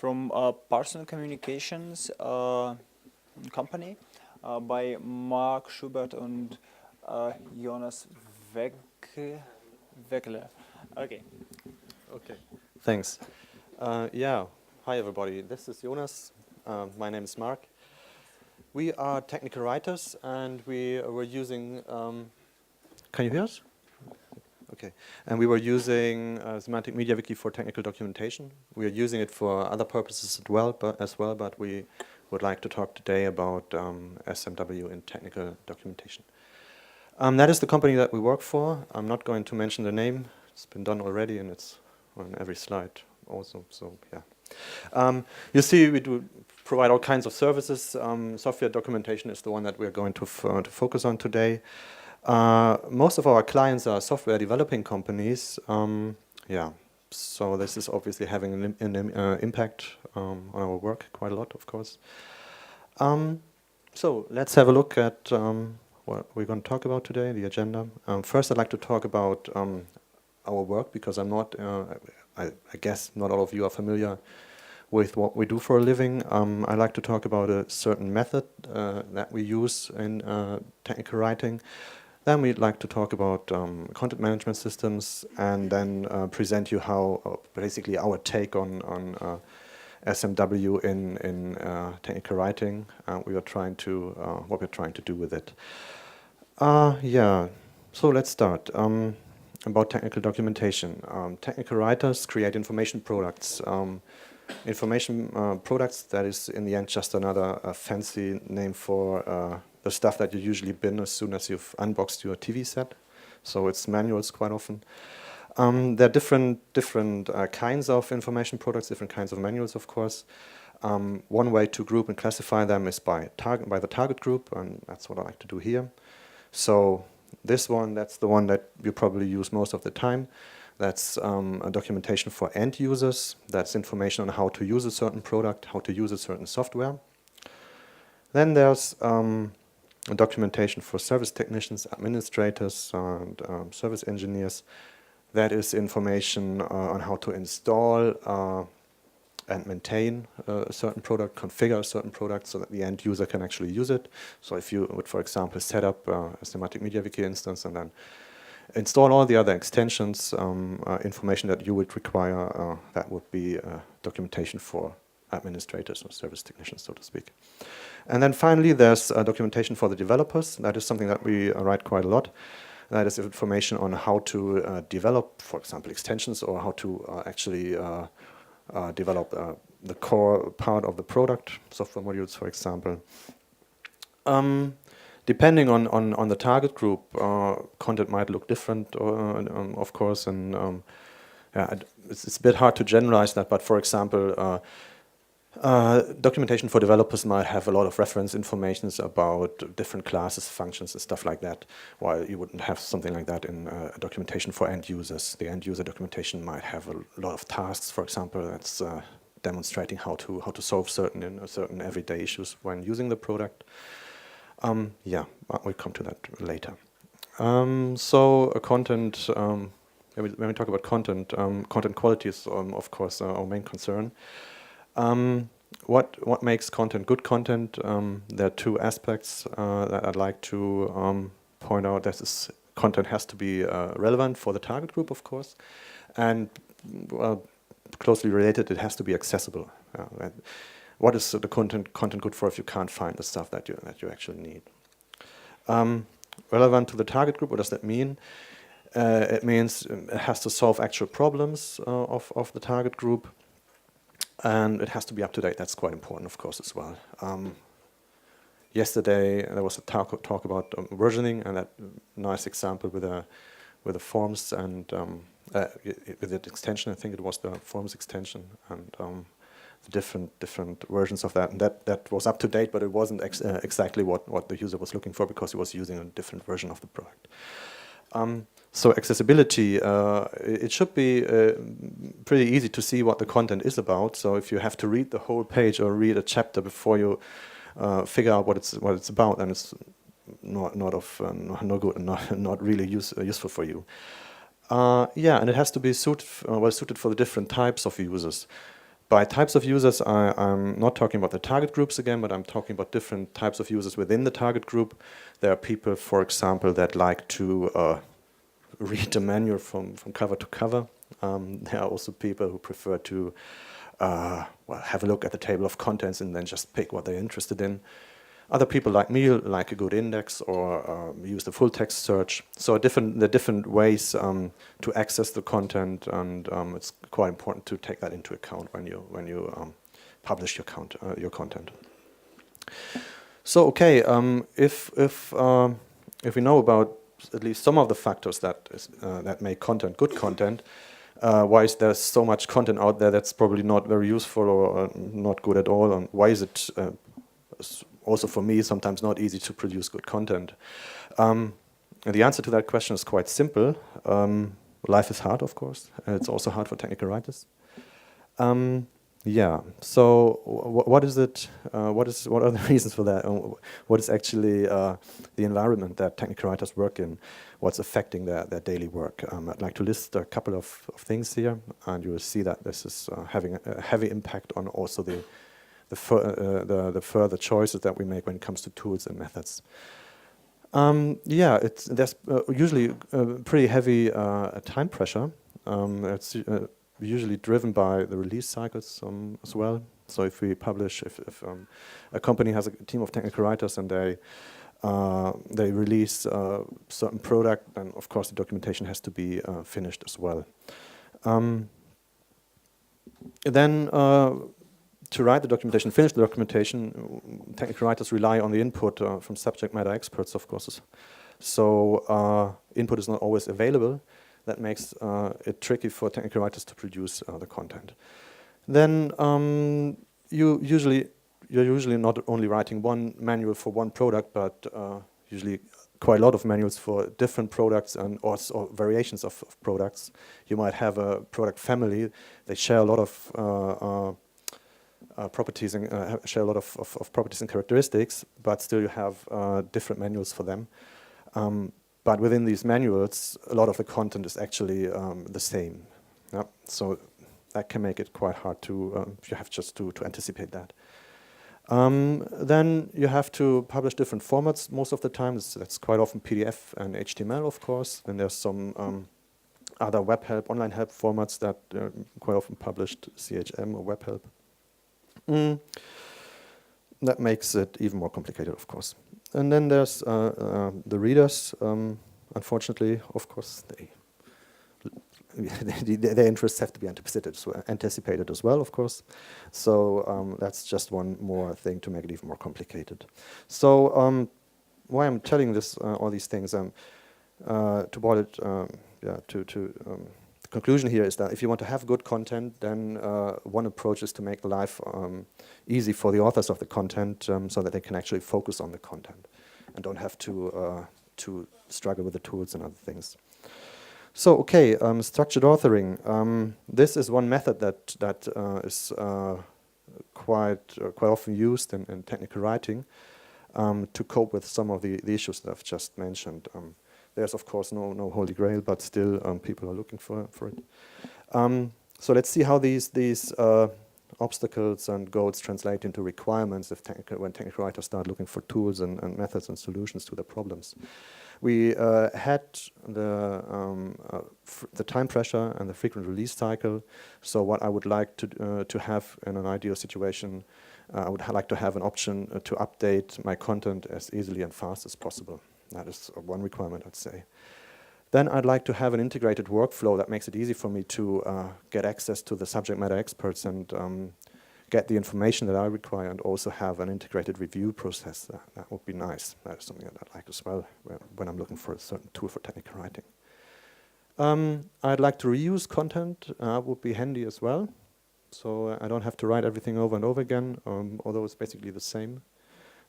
from Personal Communications company by Mark Schubert and Jonas Wäckerle. Okay. Okay. Thanks. Yeah. Hi, everybody. This is Jonas. My name is Mark. We are technical writers, and we were using. Can you hear us? Okay. And we were using Semantic MediaWiki for technical documentation. We are using it for other purposes as well, but we would like to talk today about SMW in technical documentation. That is the company that we work for. I'm not going to mention the name. It's been done already, and it's on every slide also. So yeah. You see, we do provide all kinds of services. Software documentation is the one that we're going to focus on today. Most of our clients are software developing companies. Yeah, so this is obviously having an impact on our work quite a lot, of course. So let's have a look at what we're going to talk about today, the agenda. First, I'd like to talk about our work, because I'm not, I guess not all of you are familiar with what we do for a living. I like to talk about a certain method that we use in technical writing. Then we'd like to talk about content management systems, and then present you how basically our take on SMW in technical writing. What we're trying to do with it. Yeah. So let's start. About technical documentation. Technical writers create information products. Information products, that is in the end just another fancy name for the stuff that you usually bin as soon as you've unboxed your TV set. So it's manuals quite often. There are different kinds of information products, different kinds of manuals, of course. One way to group and classify them is by the target group, and that's what I like to do here. So this one, that's the one that you probably use most of the time. That's a documentation for end users. That's information on how to use a certain product, how to use a certain software. Then there's a documentation for service technicians, administrators, and service engineers. That is information on how to install and maintain a certain product, configure a certain product so that the end user can actually use it. So if you would, for example, set up a Semantic MediaWiki instance and then install all the other extensions, information that you would require, that would be documentation for administrators or service technicians, so to speak. And then finally, there's documentation for the developers. That is something that we write quite a lot. That is information on how to develop, for example, extensions, or how to actually develop the core part of the product, software modules, for example. Depending on the target group, content might look different, of course, and yeah, it's a bit hard to generalize that, but for example, documentation for developers might have a lot of reference information about different classes, functions, and stuff like that, while you wouldn't have something like that in documentation for end users. The end user documentation might have a lot of tasks, for example, that's demonstrating how to solve certain everyday issues when using the product. Yeah, we'll come to that later. So content, when we talk about content, content quality is of course our main concern. What makes content good content? There are two aspects that I'd like to point out. This content has to be relevant for the target group, of course, and closely related, it has to be accessible. What is the content good for if you can't find the stuff that you actually need? Relevant to the target group, what does that mean? It means it has to solve actual problems of the target group. And it has to be up to date. That's quite important, of course, as well. Yesterday there was a talk about versioning, and that nice example with the forms and with the extension. I think it was the forms extension and the different versions of that. And that was up to date, but it wasn't exactly what the user was looking for, because he was using a different version of the product. So accessibility, it should be pretty easy to see what the content is about. So if you have to read the whole page or read a chapter before you figure out what it's about, then it's not good and not really useful for you. Yeah, and it has to be well suited for the different types of users. By types of users, I'm not talking about the target groups again, but I'm talking about different types of users within the target group. There are people, for example, that like to read the manual from cover to cover. There are also people who prefer to well, have a look at the table of contents and then just pick what they're interested in. Other people like me like a good index or use the full text search. So there are different ways to access the content, and it's quite important to take that into account when you publish your content. So okay, if we know about at least some of the factors that make content good content, why is there so much content out there that's probably not very useful or not good at all, and why is it also for me sometimes not easy to produce good content? And the answer to that question is quite simple. Life is hard, of course. It's also hard for technical writers. Yeah. So what is it? What are the reasons for that? What is actually the environment that technical writers work in? What's affecting their daily work? I'd like to list a couple of things here, and you will see that this is having a heavy impact on also the further choices that we make when it comes to tools and methods. Yeah, there's usually pretty heavy time pressure. It's usually driven by the release cycles as well. So if we publish, if a company has a team of technical writers and they release a certain product, then of course the documentation has to be finished as well. Then to write the documentation, finish the documentation, technical writers rely on the input from subject matter experts, of course. So input is not always available. That makes it tricky for technical writers to produce the content. Then you're usually not only writing one manual for one product, but usually quite a lot of manuals for different products and also variations of products. You might have a product family. They share a lot of properties and share a lot of properties and characteristics, but still you have different manuals for them. But within these manuals, a lot of the content is actually the same. Yep. So that can make it quite hard to, you have just to anticipate that. Then you have to publish different formats most of the time. That's quite often PDF and HTML, of course. Then there's some other web help, online help formats that quite often published, CHM or web help. That makes it even more complicated, of course. And then there's the readers. Unfortunately, of course, their interests have to be anticipated as well, of course. So that's just one more thing to make it even more complicated. So why I'm telling this, all these things, to boil it, the conclusion here is that if you want to have good content, then one approach is to make life easy for the authors of the content, so that they can actually focus on the content and don't have to struggle with the tools and other things. So, okay, structured authoring. This is one method that is quite often used in technical writing to cope with some of the issues that I've just mentioned. There's of course no holy grail, but still people are looking for it. So let's see how these obstacles and goals translate into requirements when technical writers start looking for tools and methods and solutions to their problems. We had the time pressure and the frequent release cycle. So what I would like to have in an ideal situation, I would like to have an option to update my content as easily and fast as possible. That is one requirement, I'd say. Then I'd like to have an integrated workflow that makes it easy for me to get access to the subject matter experts and get the information that I require, and also have an integrated review process. That would be nice. That is something that I'd like as well when I'm looking for a certain tool for technical writing. I'd like to reuse content. Would be handy as well. So I don't have to write everything over and over again, although it's basically the same.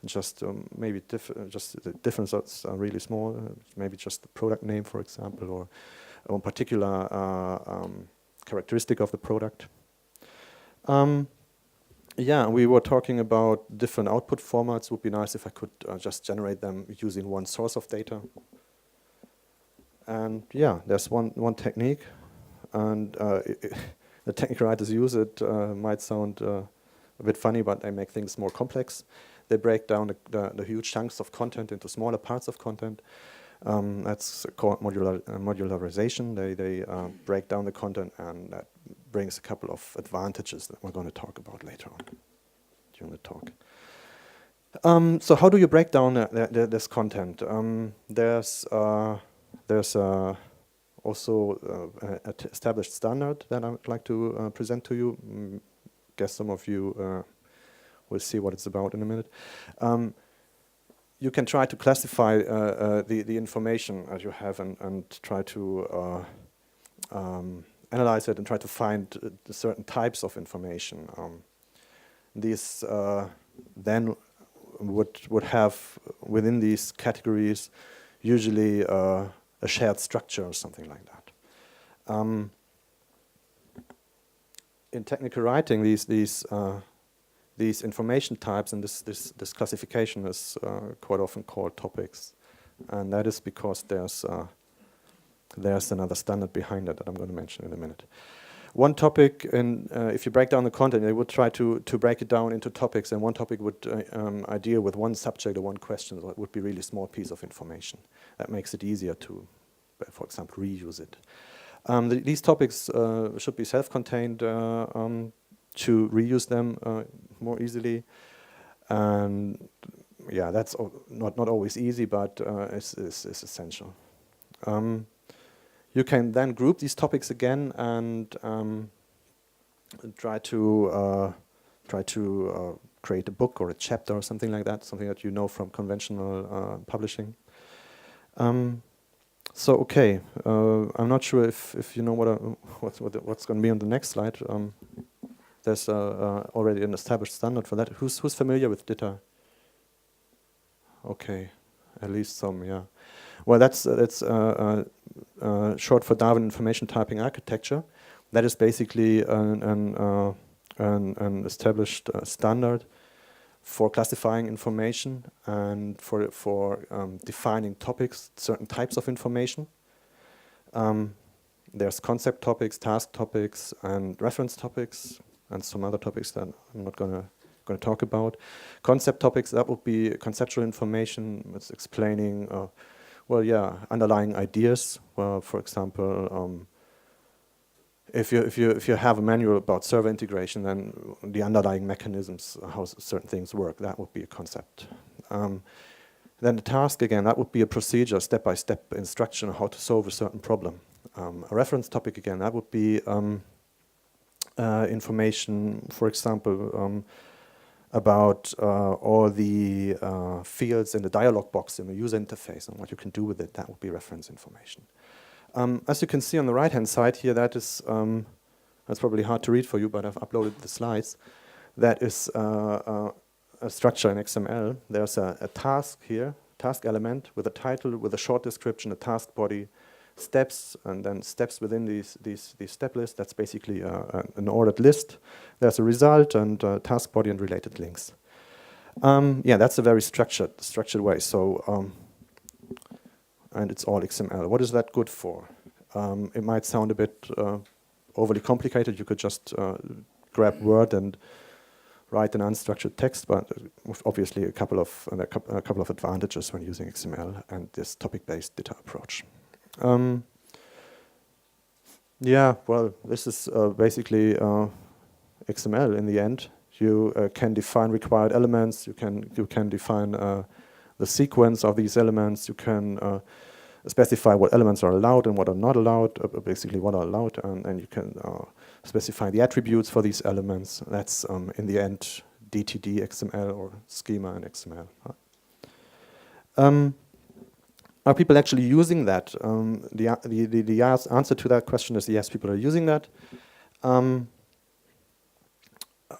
Just maybe just the differences are really small. Maybe just the product name, for example, or one particular characteristic of the product. Yeah, we were talking about different output formats. It would be nice if I could just generate them using one source of data. And yeah, there's one technique, and the technical writers use it might sound a bit funny, but they make things more complex. They break down the huge chunks of content into smaller parts of content. That's called modularization. They break down the content, and that brings a couple of advantages that we're going to talk about later on during the talk. So how do you break down this content? There's also an established standard that I would like to present to you. Guess some of you will see what it's about in a minute. You can try to classify the information as you have and try to analyze it and try to find certain types of information. These then would have within these categories usually a shared structure or something like that. In technical writing, these information types and this classification is quite often called topics, and that is because there's another standard behind it that I'm going to mention in a minute. One topic, if you break down the content, they would try to break it down into topics, and one topic would deal with one subject or one question, so it would be a really small piece of information. That makes it easier to, for example, reuse it. These topics should be self-contained to reuse them more easily, and yeah, that's not always easy, but it's essential. You can then group these topics again and try to create a book or a chapter or something like that, something that you know from conventional publishing. So okay, I'm not sure if you know what's going to be on the next slide. There's already an established standard for that. Who's familiar with DITA? Okay, at least some, yeah. Well, that's short for Darwin Information Typing Architecture. That is basically an established standard for classifying information and for defining topics, certain types of information. There's concept topics, task topics, and reference topics, and some other topics that I'm not going to talk about. Concept topics, that would be conceptual information. It's explaining, underlying ideas. Well, for example, if you have a manual about server integration, then the underlying mechanisms, how certain things work, that would be a concept. Then the task, again, that would be a procedure, step-by-step instruction on how to solve a certain problem. A reference topic, again, that would be information, for example, about all the fields in the dialog box in the user interface and what you can do with it. That would be reference information. As you can see on the right-hand side here, that is, that's probably hard to read for you, but I've uploaded the slides. That is a structure in XML. There's a task here, task element with a title, with a short description, a task body, steps, and then steps within these step lists. That's basically an ordered list. There's a result and task body and related links. Yeah, that's a very structured way. So, and it's all XML. What is that good for? It might sound a bit overly complicated. You could just grab Word and write an unstructured text, but obviously a couple of advantages when using XML and this topic-based data approach. Yeah, well, this is basically XML in the end. You can define required elements. You can define the sequence of these elements. You can specify what elements are allowed and what are not allowed. Basically, what are allowed, and you can specify the attributes for these elements. That's in the end DTD XML or schema in XML. Are people actually using that? The answer to that question is yes, people are using that.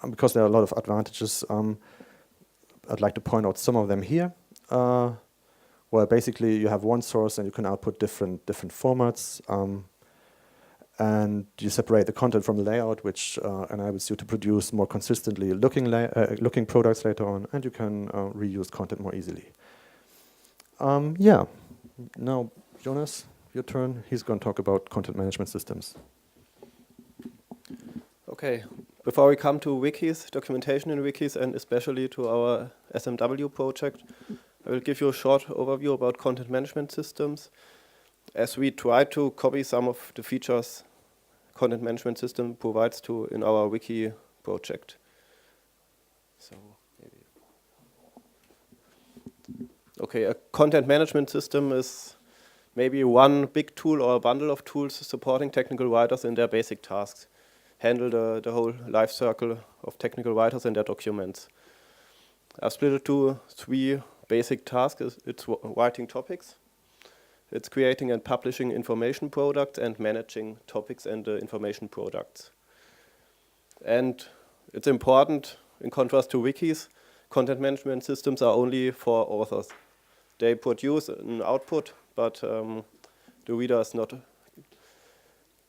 Because there are a lot of advantages, I'd like to point out some of them here. Well, basically, you have one source and you can output different formats. And you separate the content from the layout, which enables you to produce more consistently looking products later on, and you can reuse content more easily. Yeah. Now, Jonas, your turn. He's going to talk about content management systems. Okay, before we come to wikis, documentation in wikis, and especially to our SMW project, I will give you a short overview about content management systems, as we try to copy some of the features content management system provides to in our wiki project. So maybe. Okay, a content management system is maybe one big tool or a bundle of tools supporting technical writers in their basic tasks, handle the whole life cycle of technical writers and their documents. I've split it to 3 basic tasks. It's writing topics, it's creating and publishing information products, and managing topics and the information products. And it's important, in contrast to wikis, content management systems are only for authors. They produce an output, but the reader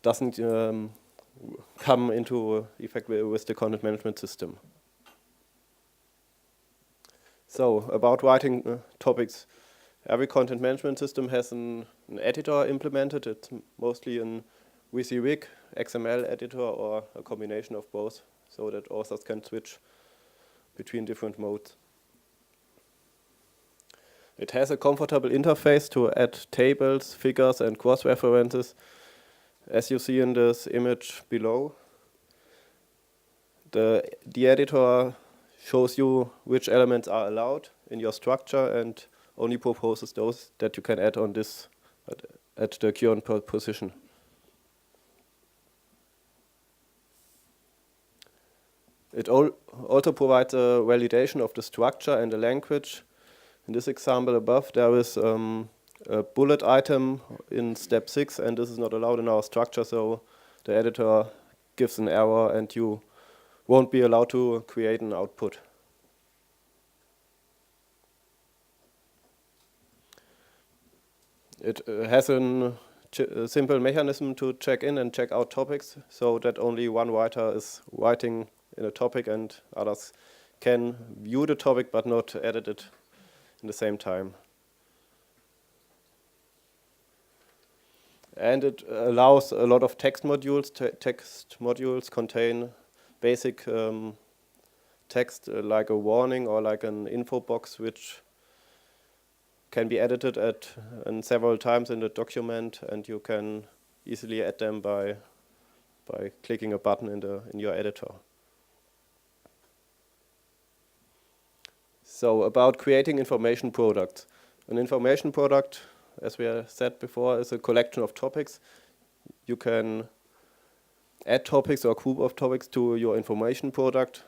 doesn't come into effect with the content management system. So, about writing topics. Every content management system has an editor implemented. It's mostly an WYSIWYG, XML editor, or a combination of both, so that authors can switch between different modes. It has a comfortable interface to add tables, figures, and cross-references, as you see in this image below. The editor shows you which elements are allowed in your structure and only proposes those that you can add on this at the current position. It also provides a validation of the structure and the language. In this example above, there is a bullet item in step 6, and this is not allowed in our structure, so the editor gives an error and you won't be allowed to create an output. It has a simple mechanism to check in and check out topics, so that only one writer is writing in a topic and others can view the topic but not edit it in the same time. And it allows a lot of text modules. Text modules contain basic text like a warning or like an info box, which can be edited and several times in the document, and you can easily add them by clicking a button in your editor. So about creating information products. An information product, as we have said before, is a collection of topics. You can add topics or group of topics to your information product.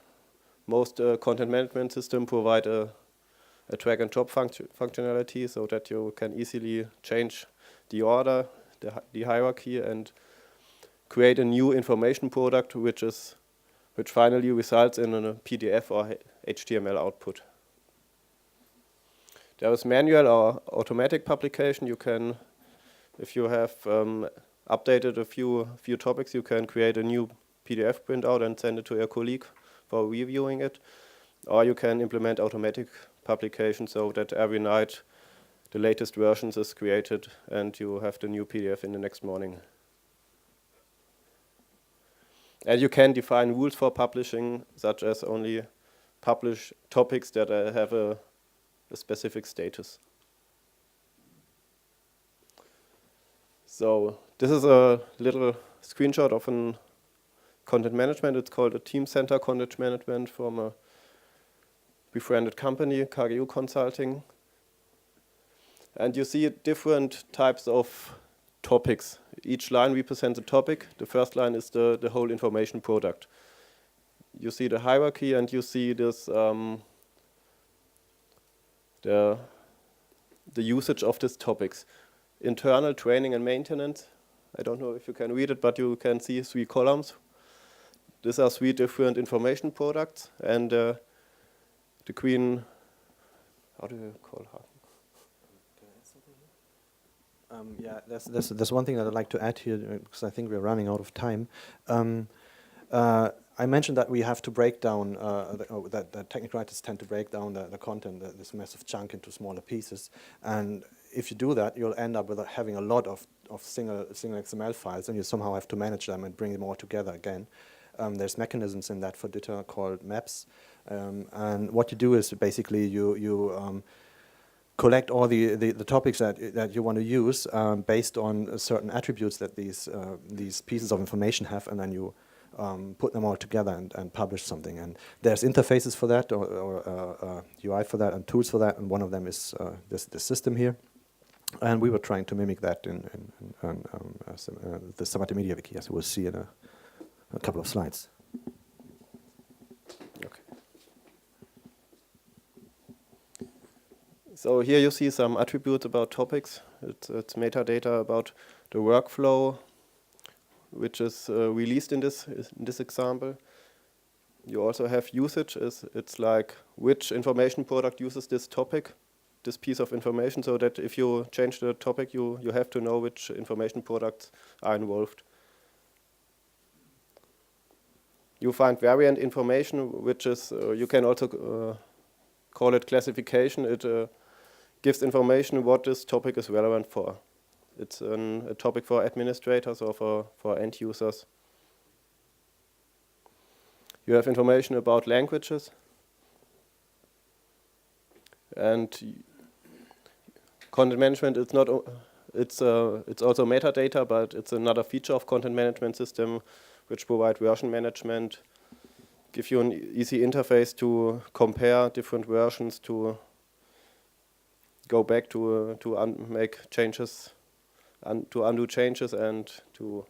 Most content management systems provide a drag and drop functionality, so that you can easily change the order, the hierarchy, and create a new information product which finally results in a PDF or HTML output. There is manual or automatic publication. You can, if you have updated a few topics, you can create a new PDF printout and send it to your colleague for reviewing it. Or you can implement automatic publication, so that every night the latest versions is created and you have the new PDF in the next morning. And you can define rules for publishing, such as only publish topics that have a specific status. So this is a little screenshot of a content management. It's called a Team Center Content Management from a befriended company, KGU Consulting. And you see different types of topics. Each line represents a topic. The first line is the whole information product. You see the hierarchy, and you see this the usage of these topics. Internal training and maintenance. I don't know if you can read it, but you can see 3 columns. These are 3 different information products, and the green, how do you call her? Yeah, there's one thing that I'd like to add here, because I think we're running out of time. I mentioned that we have to break down, that technical writers tend to break down the content, this massive chunk, into smaller pieces. And if you do that, you'll end up with having a lot of single XML files, and you somehow have to manage them and bring them all together again. There's mechanisms in that for data called maps. And what you do is basically you collect all the topics that you want to use based on certain attributes that these pieces of information have, and then you put them all together and publish something. And there's interfaces for that, or UI for that, and tools for that, and one of them is this system here. And we were trying to mimic that in the Semantic MediaWiki, as we'll see in a couple of slides. Okay. So here you see some attributes about topics. It's metadata about the workflow, which is released in this example. You also have usage. It's like which information product uses this topic, this piece of information, so that if you change the topic, you have to know which information products are involved. You find variant information, which is, you can also call it classification. It gives information what this topic is relevant for. It's a topic for administrators or for end users. You have information about languages. And content management is not, it's also metadata, but it's another feature of content management system which provide version management, give you an easy interface to compare different versions, to go back to make changes, to undo changes, and to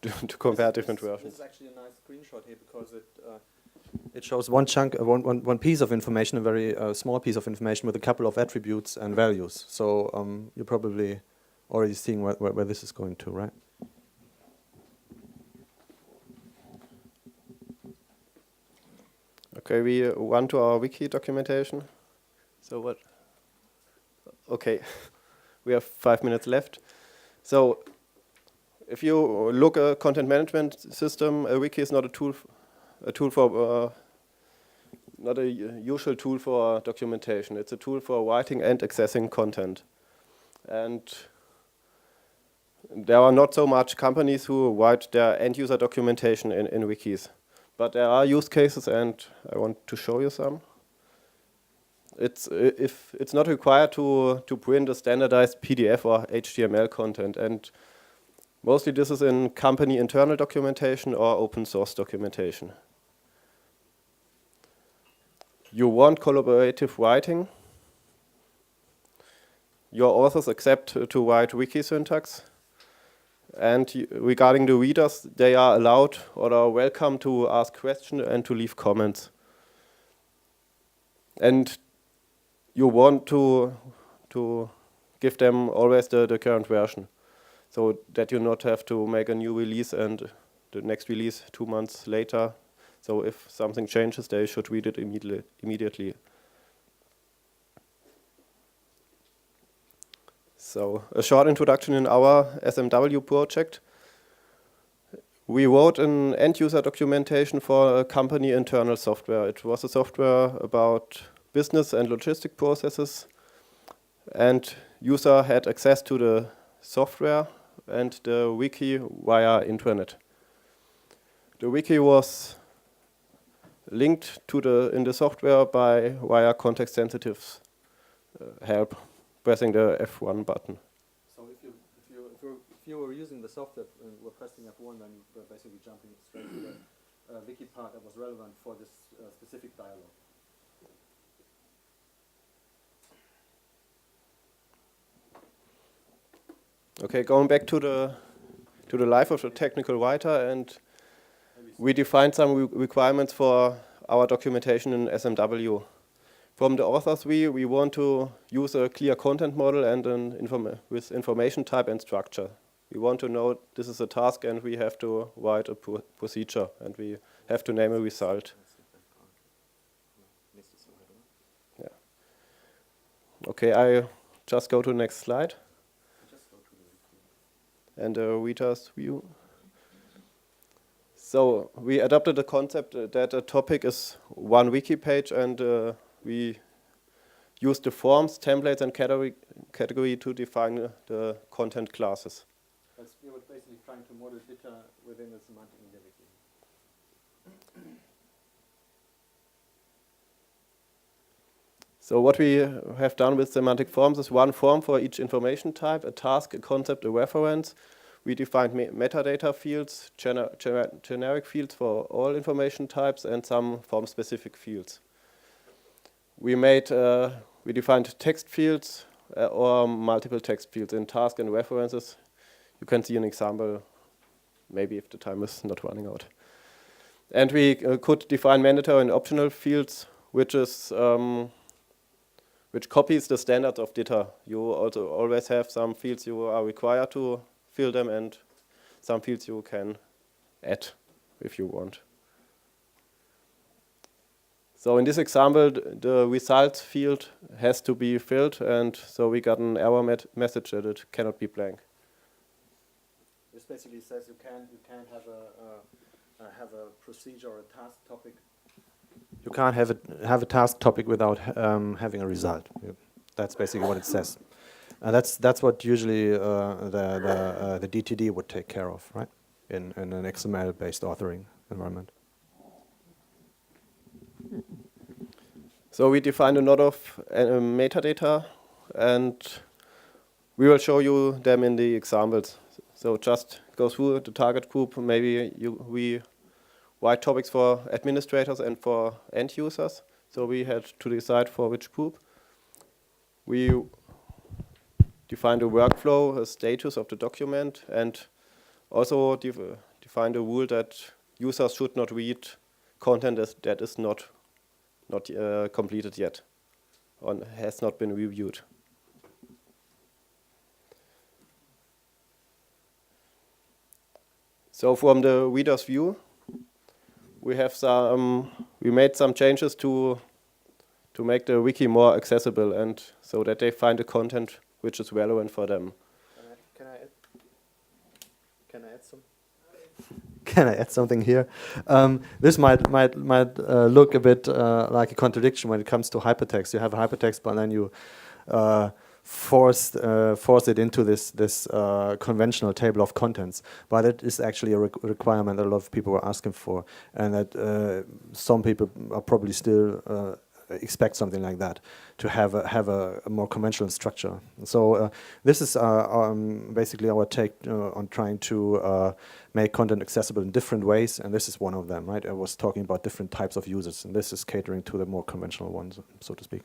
to compare different versions. This is actually a nice screenshot here because it shows one chunk, one piece of information, a very small piece of information with a couple of attributes and values. So you're probably already seeing where this is going to, right? Okay, we run to our wiki documentation. So what? Okay, we have 5 minutes left. So if you look at a content management system, a wiki is not a tool for not a usual tool for documentation. It's a tool for writing and accessing content. And there are not so much companies who write their end user documentation in wikis. But there are use cases, and I want to show you some. It's not required to print a standardized PDF or HTML content, and mostly this is in company internal documentation or open source documentation. You want collaborative writing. Your authors accept to write wiki syntax. And regarding the readers, they are allowed or are welcome to ask questions and to leave comments. And you want to give them always the current version, so that you not have to make a new release and the next release 2 months later. So if something changes, they should read it immediately. So a short introduction in our SMW project. We wrote an end-user documentation for a company internal software. It was a software about business and logistic processes, and user had access to the software and the wiki via intranet. The wiki was linked to in the software via context-sensitive help, pressing the F1 button. So if you were using the software and were pressing F1, then you were basically jumping straight to the wiki part that was relevant for this specific dialogue. Okay, going back to the life of the technical writer, and we defined some requirements for our documentation in SMW. From the authors, we want to use a clear content model and with information type and structure. We want to know this is a task, and we have to write a procedure, and we have to name a result. Yeah. Okay, I just go to the next slide. And the reader's view. So we adopted the concept that a topic is one wiki page, and we use the forms, templates, and category to define the content classes. We were basically trying trying to model data within the Semantic MediaWiki. So what we have done with semantic forms is one form for each information type, a task, a concept, a reference. We defined metadata fields, generic fields for all information types, and some form-specific fields. We defined text fields or multiple text fields in task and references. You can see an example, maybe if the time is not running out. And we could define mandatory and optional fields, which copies the standards of data. You also always have some fields you are required to fill them, and some fields you can add if you want. So in this example, the results field has to be filled, and so we got an error message that it cannot be blank. This basically says you can't have a procedure or a task topic. You can't have a task topic without having a result. That's basically what it says. That's what usually the DTD would take care of, right? In an XML-based authoring environment. So we defined a lot of metadata, and we will show you them in the examples. So just go through the target group. Maybe we write topics for administrators and for end users. So we had to decide for which group. We defined a workflow, a status of the document, and also defined a rule that users should not read content that is not completed yet, or has not been reviewed. So from the reader's view, we made some changes to make the wiki more accessible, and so that they find the content which is relevant for them. Can I add something here? This might look a bit like a contradiction when it comes to hypertext. You have a hypertext, but then you force it into this conventional table of contents. But it is actually a requirement that a lot of people are asking for, and that some people are probably still expect something like that, to have a more conventional structure. So this is basically our take on trying to make content accessible in different ways, and this is one of them, right? I was talking about different types of users, and this is catering to the more conventional ones, so to speak.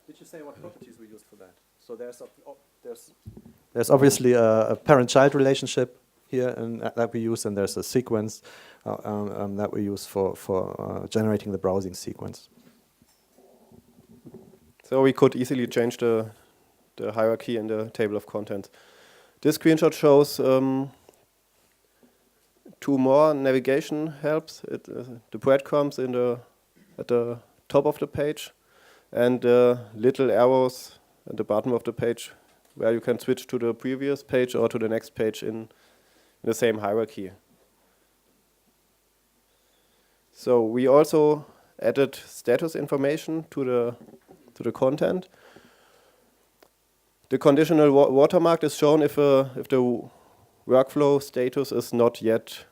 Did you say what properties we used for that? So there's obviously a parent-child relationship here, and that we use, and there's a sequence that we use for generating the browsing sequence. So we could easily change the hierarchy in the table of contents. This screenshot shows 2 more navigation helps. The breadcrumbs at the top of the page, and little arrows at the bottom of the page, where you can switch to the previous page or to the next page in the same hierarchy. So we also added status information to the content. The conditional watermark is shown if the workflow status is not yet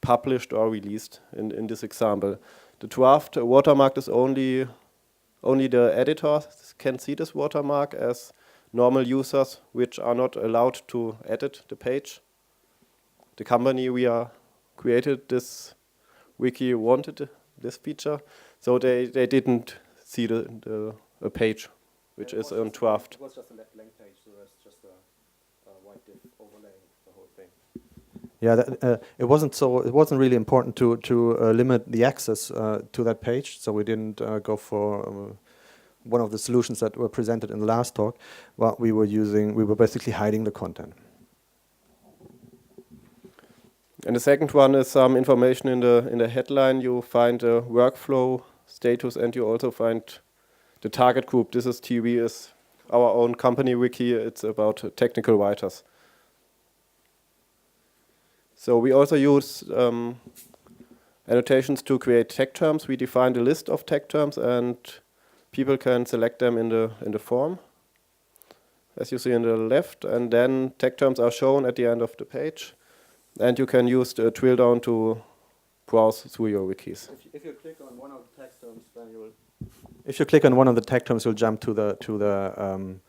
published or released in this example. The draft watermark is only the editor can see this watermark, as normal users which are not allowed to edit the page. The company we created this wiki wanted this feature, so they didn't see a page which is on draft. It was just a blank page, so that's just a white div overlaying the whole thing. Yeah, it wasn't really important to limit the access to that page, so we didn't go for one of the solutions that were presented in the last talk. What we were basically hiding the content. And the second one is some information in the headline. You find a workflow status, and you also find the target group. This is TV, is our own company wiki. It's about technical writers. So we also use annotations to create tag terms. We defined a list of tag terms, and people can select them in the form. as you see on the left, and then tag terms are shown at the end of the page, and you can use the drill down to browse through your wikis. If you click on one of the text terms, then you will. If you click on one of the tag terms, you'll jump to the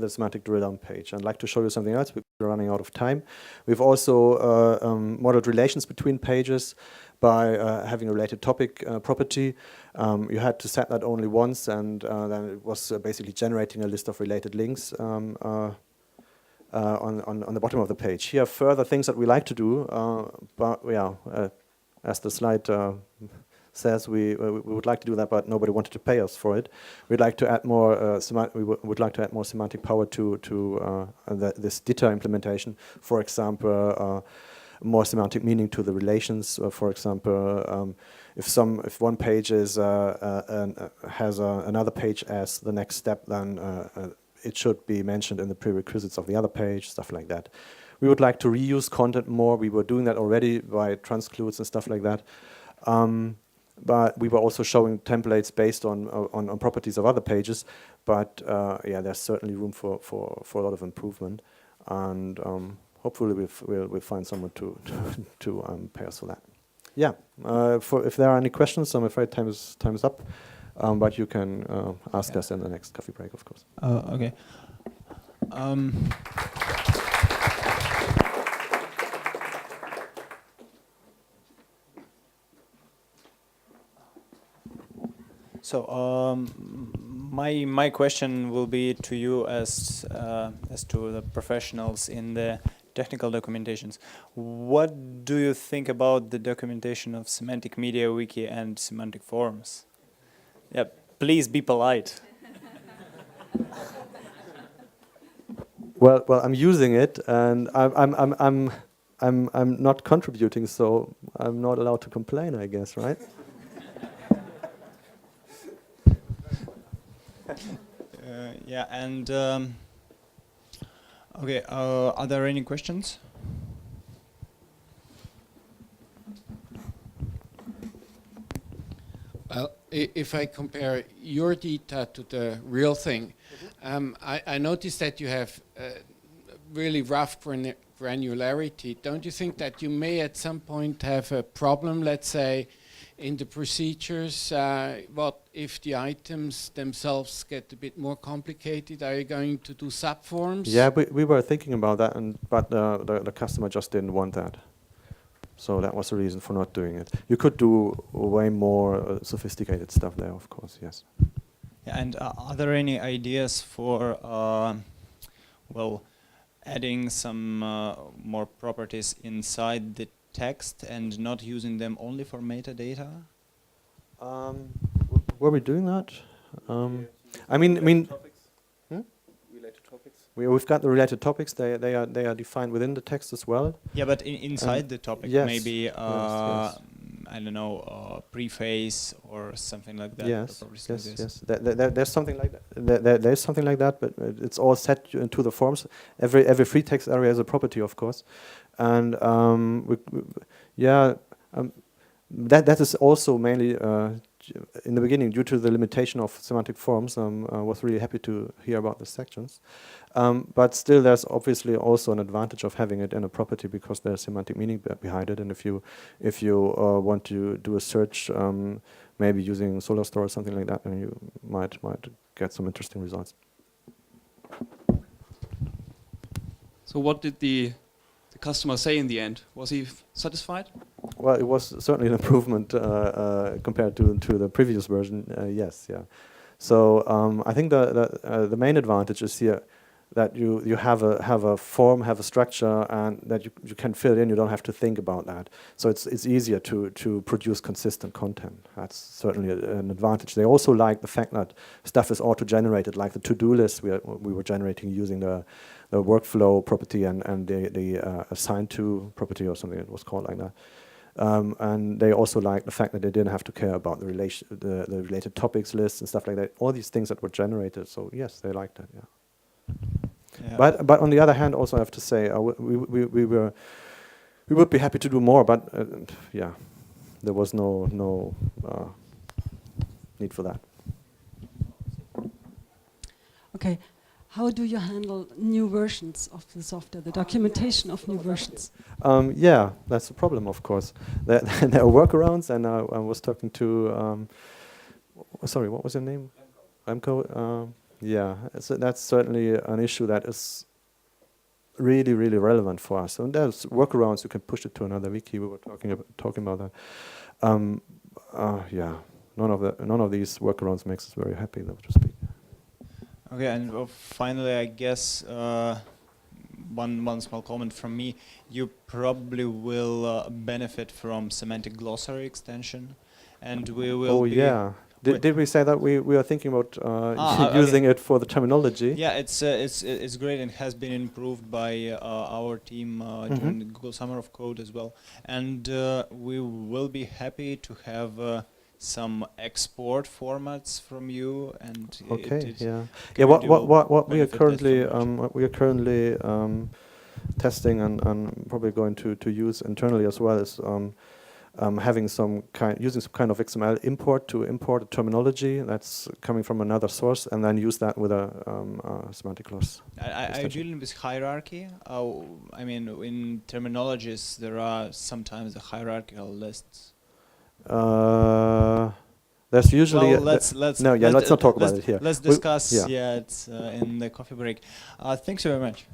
semantic drill down page. I'd like to show you something else because we're running out of time. We've also modeled relations between pages by having a related topic property. You had to set that only once, and then it was basically generating a list of related links on the bottom of the page. Here are further things that we like to do, but yeah, as the slide says, we would like to do that, but nobody wanted to pay us for it. We'd like to add more. We would like to add more semantic power to this DITA implementation. For example, more semantic meaning to the relations. For example, if one page is has another page as the next step, then it should be mentioned in the prerequisites of the other page. Stuff like that. We would like to reuse content more. We were doing that already by transcludes and stuff like that. But we were also showing templates based on properties of other pages. But yeah, there's certainly room for a lot of improvement, and hopefully we'll find someone to pay us for that. Yeah. If there are any questions, I'm afraid time is up. But you can ask us in the next coffee break, of course. Okay. So my question will be to you as to the professionals in the technical documentations. What do you think about the documentation of Semantic MediaWiki and Semantic Forms? Yeah, please be polite. Well, I'm using it, and I'm not contributing, so I'm not allowed to complain, I guess, right? Yeah, and okay, are there any questions? Well, if I compare your data to the real thing, I noticed that you have really rough granularity. Don't you think that you may at some point have a problem, let's say, in the procedures? What if the items themselves get a bit more complicated? Are you going to do subforms? Yeah, we were thinking about that, but the customer just didn't want that. So that was the reason for not doing it. You could do way more sophisticated stuff there, of course, yes. Yeah, and are there any ideas for, well, adding some more properties inside the text and not using them only for metadata? Were we doing that? I mean. Related topics. We've got the related topics. They are defined within the text as well. Yeah, but inside the topic, yes, maybe yes. I don't know, preface or something like that. Yes, yes. There's something like that. There's something like that, but it's all set into the forms. Every free text area is a property, of course, and that is also mainly. In the beginning, due to the limitation of semantic forms, I was really happy to hear about the sections. But still, there's obviously also an advantage of having it in a property because there's semantic meaning behind it. And if you want to do a search, maybe using SolarStore or something like that, then you might get some interesting results. So, what did the customer say in the end? Was he satisfied? Well, it was certainly an improvement compared to the previous version. Yes, yeah. So I think the main advantage is here that you have a form, have a structure, and that you can fill in. You don't have to think about that. So it's easier to produce consistent content. That's certainly an advantage. They also like the fact that stuff is auto-generated, like the to-do list we were generating using the workflow property and the assign to property or something. It was called like that. And they also like the fact that they didn't have to care about the related topics lists and stuff like that. All these things that were generated. So yes, they liked it. Yeah. But on the other hand, also I have to say we would be happy to do more. But yeah, there was no need for that. Okay. how do you handle new versions of the software, the documentation of new versions? Yeah, that's the problem, of course. There are workarounds, and I was talking to, sorry, what was your name? Remco. Yeah, so that's certainly an issue that is really, really relevant for us. And there's workarounds. You can push it to another wiki. We were talking about that. Yeah, none of these workarounds makes us very happy, though, to speak. Okay, and finally, I guess one small comment from me. You probably will benefit from Semantic Glossary extension, and we will. Oh yeah. Did we say that we are thinking about using it for the terminology? Yeah, it's great and has been improved by our team during the Google Summer of Code as well, and we will be happy to have some export formats from you. And okay, yeah. What we are currently testing and probably going to use internally as well is having using some kind of XML import to import a terminology that's coming from another source, and then use that with a semantic loss. Are you dealing with hierarchy? I mean, in terminologies, there are sometimes the hierarchical lists. There's usually let's not talk about it here. Let's discuss. It's in the coffee break. Thanks very much.